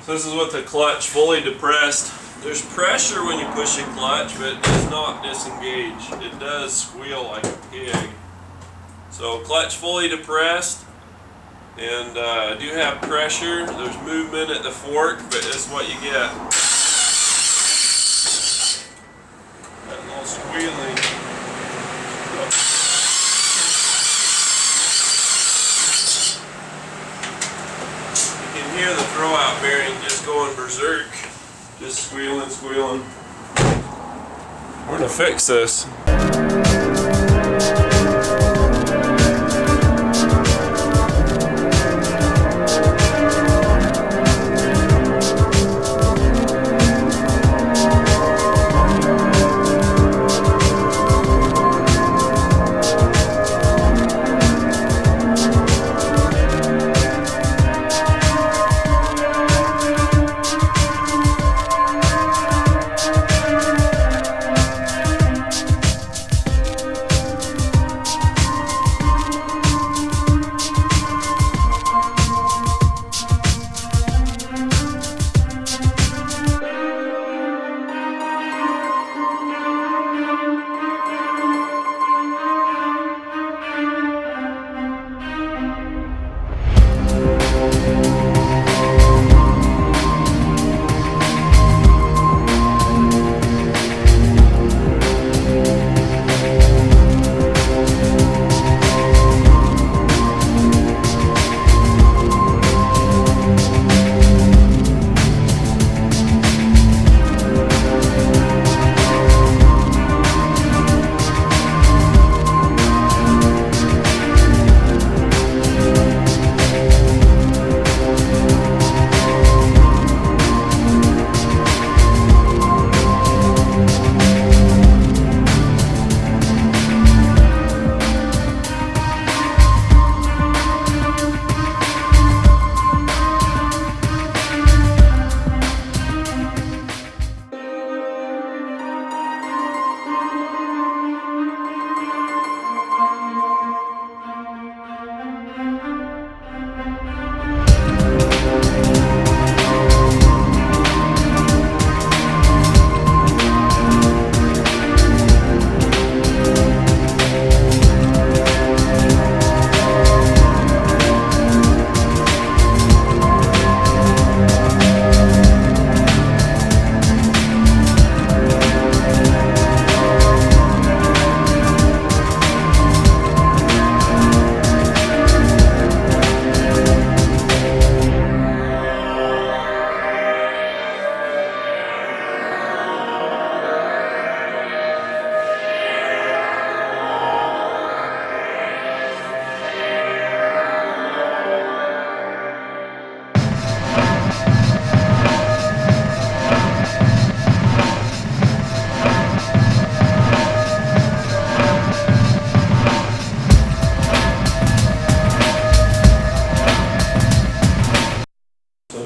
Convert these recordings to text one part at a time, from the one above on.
So this is with the clutch fully depressed. There's pressure when you push a clutch, but it does not disengage. It does squeal like a pig. So clutch fully depressed, and I do have pressure. There's movement at the fork, but that's what you get. That little squealing. You can hear the throwout bearing just going berserk. Just squealing, squealing. We're gonna fix this.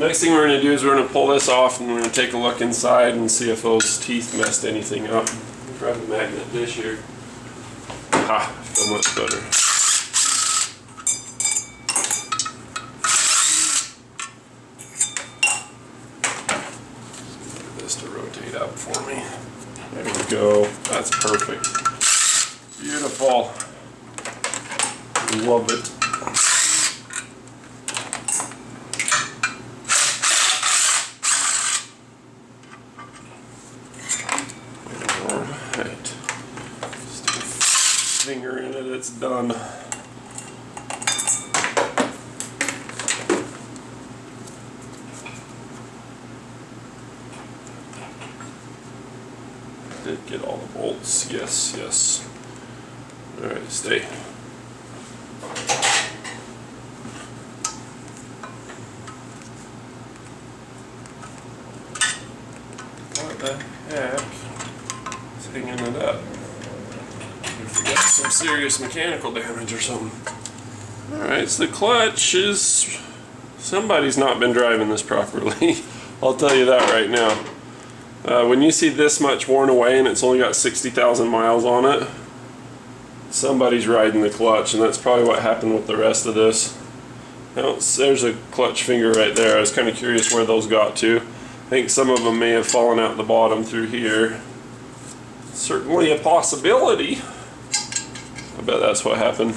Next thing we're going to do is we're going to pull this off and we're going to take a look inside and see if those teeth messed anything up. Grab a magnet dish here. Ah, I feel much better. Get this to rotate out for me. There we go. That's perfect. Beautiful. Love it. Finger in it, it's done. Did get all the bolts. Yes, yes. Alright, stay. What the heck is hanging it up? If we got some serious mechanical damage or something. Alright, so the clutch is... somebody's not been driving this properly. I'll tell you that right now. When you see this much worn away and it's only got 60,000 miles on it, somebody's riding the clutch, and that's probably what happened with the rest of this. There's a clutch finger right there. I was kind of curious where those got to. I think some of them may have fallen out the bottom through here. Certainly a possibility. I bet that's what happened.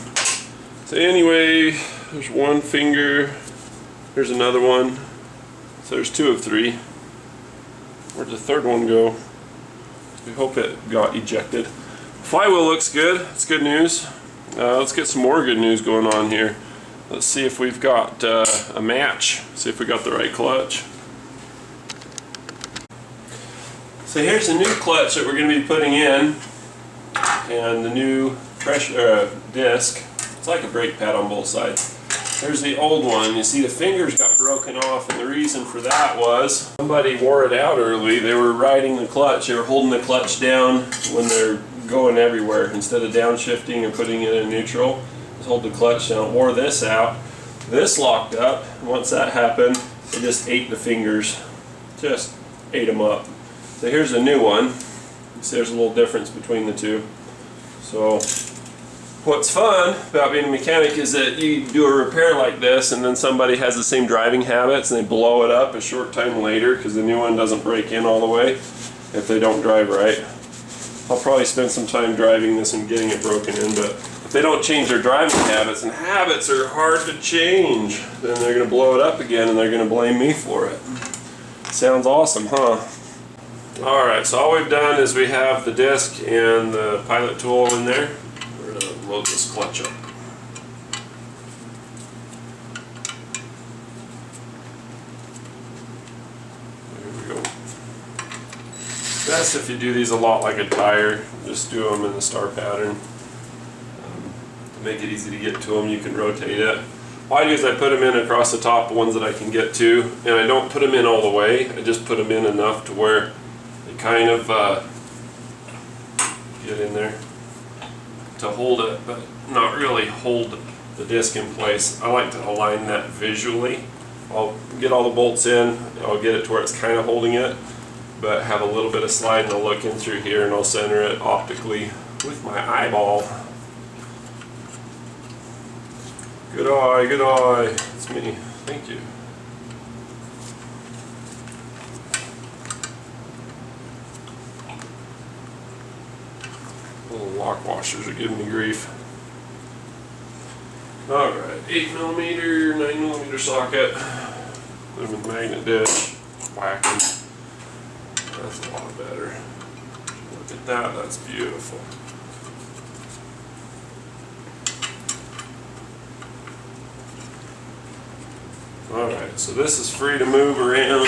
So anyway, there's one finger. There's another one. So there's 2 of 3. Where'd the third one go? We hope it got ejected. Flywheel looks good. It's good news. Let's get some more good news going on here. Let's see if we've got a match. See if we got the right clutch. So here's the new clutch that we're going to be putting in, and the new pressure disc. It's like a brake pad on both sides. There's the old one. You see the fingers got broken off, and the reason for that was somebody wore it out early. They were riding the clutch. They were holding the clutch down when they're going everywhere. Instead of downshifting and putting it in neutral, just hold the clutch down. Wore this out. This locked up. Once that happened, it just ate the fingers. Just ate them up. So here's a new one. You see there's a little difference between the two. So what's fun about being a mechanic is that you do a repair like this and then somebody has the same driving habits and they blow it up a short time later because the new one doesn't break in all the way if they don't drive right. I'll probably spend some time driving this and getting it broken in, but if they don't change their driving habits, and habits are hard to change, then they're going to blow it up again and they're going to blame me for it. Sounds awesome, huh? Alright, so all we've done is we have the disc and the pilot tool in there. We're going to load this clutch up. There we go. Best if you do these a lot like a tire. Just do them in the star pattern. To make it easy to get to them, you can rotate it. What I do is I put them in across the top, the ones that I can get to, and I don't put them in all the way. I just put them in enough to where kind of get in there to hold it, but not really hold the disc in place. I like to align that visually. I'll get all the bolts in, I'll get it to where it's kind of holding it, but have a little bit of slide and I'll look in through here and I'll center it optically with my eyeball. Good eye, good eye. It's me. Thank you. Little lock washers are giving me grief. Alright, 8mm, 9mm socket. Put them in the magnet dish. Whack them. That's a lot better. Look at that, that's beautiful. Alright, so this is free to move around.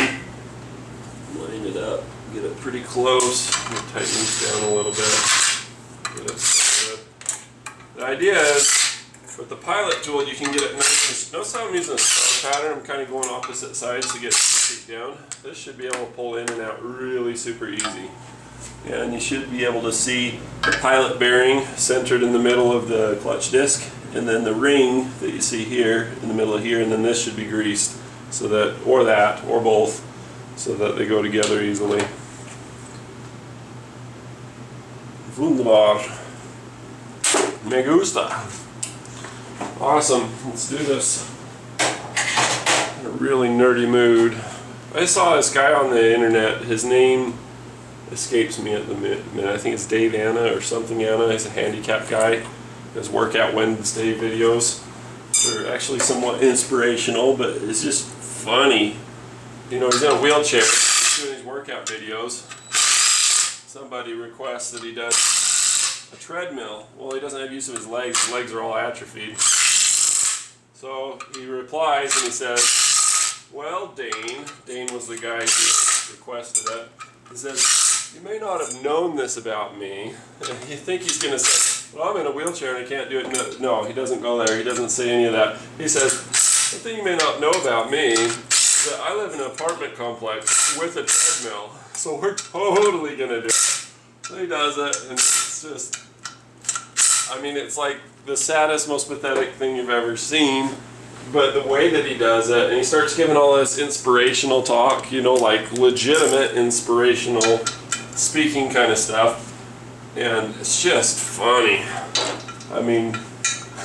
Line it up, get it pretty close. Tighten this down a little bit. The idea is, with the pilot tool, you can get it nice. Notice how I'm using a star pattern. I'm kind of going opposite sides to get straight down. This should be able to pull in and out really super easy. And you should be able to see the pilot bearing centered in the middle of the clutch disc, and then the ring that you see here in the middle of here, and then this should be greased, so that, or both, so that they go together easily. Wunderbar. Me gusta. Awesome. Let's do this. In a really nerdy mood. I saw this guy on the internet. His name escapes me at the minute. I think it's Dave Anna or something Anna. He's a handicapped guy. His Workout Wednesday videos. They're actually somewhat inspirational, but it's just funny. You know, he's in a wheelchair. He's doing his workout videos. Somebody requests that he does a treadmill. Well, he doesn't have use of his legs. His legs are all atrophied. So he replies and he says, well, Dane was the guy who requested it. He says, you may not have known this about me. You think he's going to say, well, I'm in a wheelchair and I can't do it. No, he doesn't go there. He doesn't say any of that. He says, one thing you may not know about me is that I live in an apartment complex with a treadmill. So we're totally going to do it. So he does it, and it's just, I mean, it's like the saddest, most pathetic thing you've ever seen, but the way that he does it, and he starts giving all this inspirational talk, you know, like legitimate inspirational speaking kind of stuff, and it's just funny. I mean,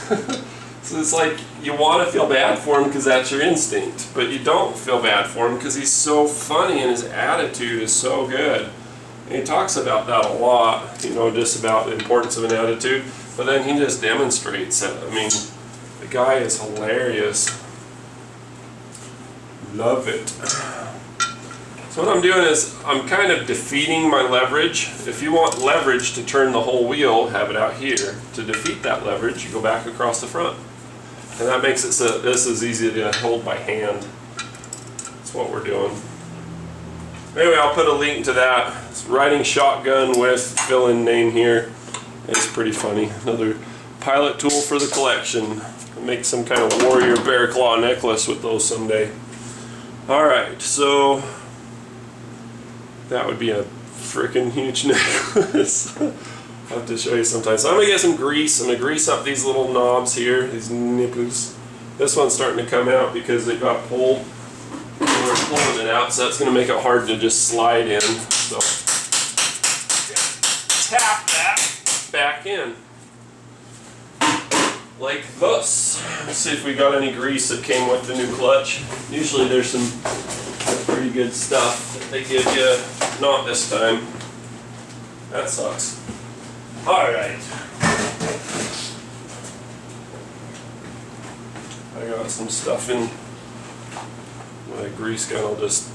this So it's like you want to feel bad for him because that's your instinct, but you don't feel bad for him because he's so funny and his attitude is so good. And he talks about that a lot, you know, just about the importance of an attitude, but then he just demonstrates it. I mean, the guy is hilarious. Love it. So what I'm doing is I'm kind of defeating my leverage. If you want leverage to turn the whole wheel, have it out here. To defeat that leverage, you go back across the front. And that makes it so this is easy to hold by hand. That's what we're doing. Anyway, I'll put a link to that. It's riding shotgun with fill-in name here. It's pretty funny. Another pilot tool for the collection. I'll make some kind of warrior bear claw necklace with those someday. Alright, so that would be a freaking huge necklace. I'll have to show you sometime. So I'm going to get some grease. I'm going to grease up these little knobs here, these nipples. This one's starting to come out because it got pulled. And we're pulling it out, so that's going to make it hard to just slide in. So tap that back in. Like this. Let's see if we got any grease that came with the new clutch. Usually there's some pretty good stuff that they give you. Not this time. That sucks. Alright. I got some stuff in my grease gun. I'll just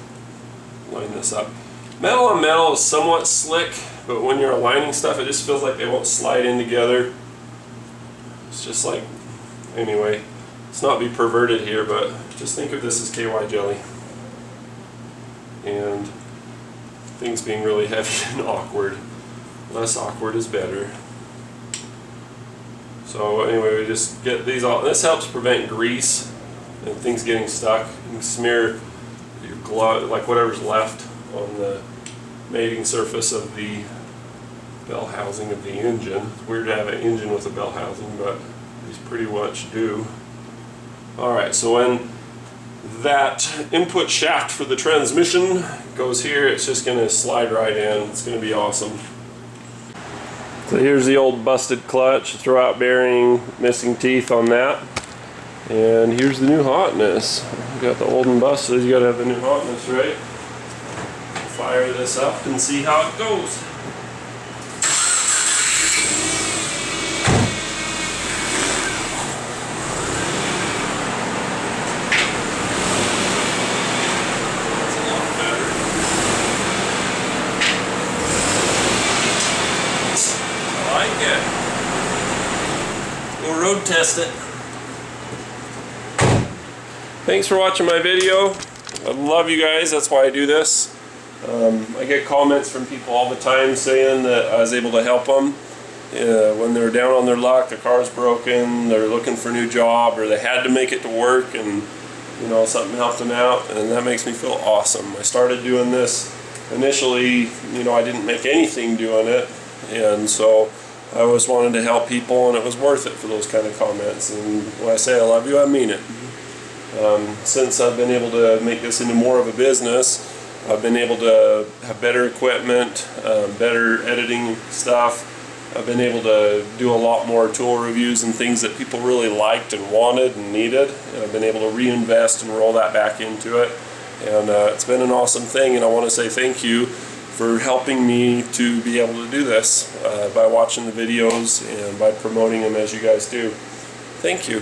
line this up. Metal on metal is somewhat slick, but when you're aligning stuff, it just feels like they won't slide in together. It's just like, anyway, let's not be perverted here, but just think of this as KY jelly. And things being really heavy and awkward. Less awkward is better. So anyway, we just get these all. This helps prevent grease and things getting stuck. You can smear your glove, like whatever's left, on the mating surface of the bell housing of the engine. It's weird to have an engine with a bell housing, but these pretty much do. Alright, so when that input shaft for the transmission goes here, it's just going to slide right in. It's going to be awesome. So here's the old busted clutch, throwout bearing, missing teeth on that. And here's the new hotness. You got the old and busted, you got to have the new hotness, right? Fire this up and see how it goes. We'll road test it. Thanks for watching my video. I love you guys, that's why I do this. I get comments from people all the time saying that I was able to help them when they're down on their luck, their car's broken, they're looking for a new job, or they had to make it to work and you know, something helped them out, and that makes me feel awesome. I started doing this initially, you know, I didn't make anything doing it, and so I always wanted to help people, and it was worth it for those kind of comments. And when I say I love you, I mean it. Since I've been able to make this into more of a business, I've been able to have better equipment, better editing stuff. I've been able to do a lot more tool reviews and things that people really liked and wanted and needed. And I've been able to reinvest and roll that back into it. And it's been an awesome thing, and I want to say thank you for helping me to be able to do this by watching the videos and by promoting them as you guys do. Thank you.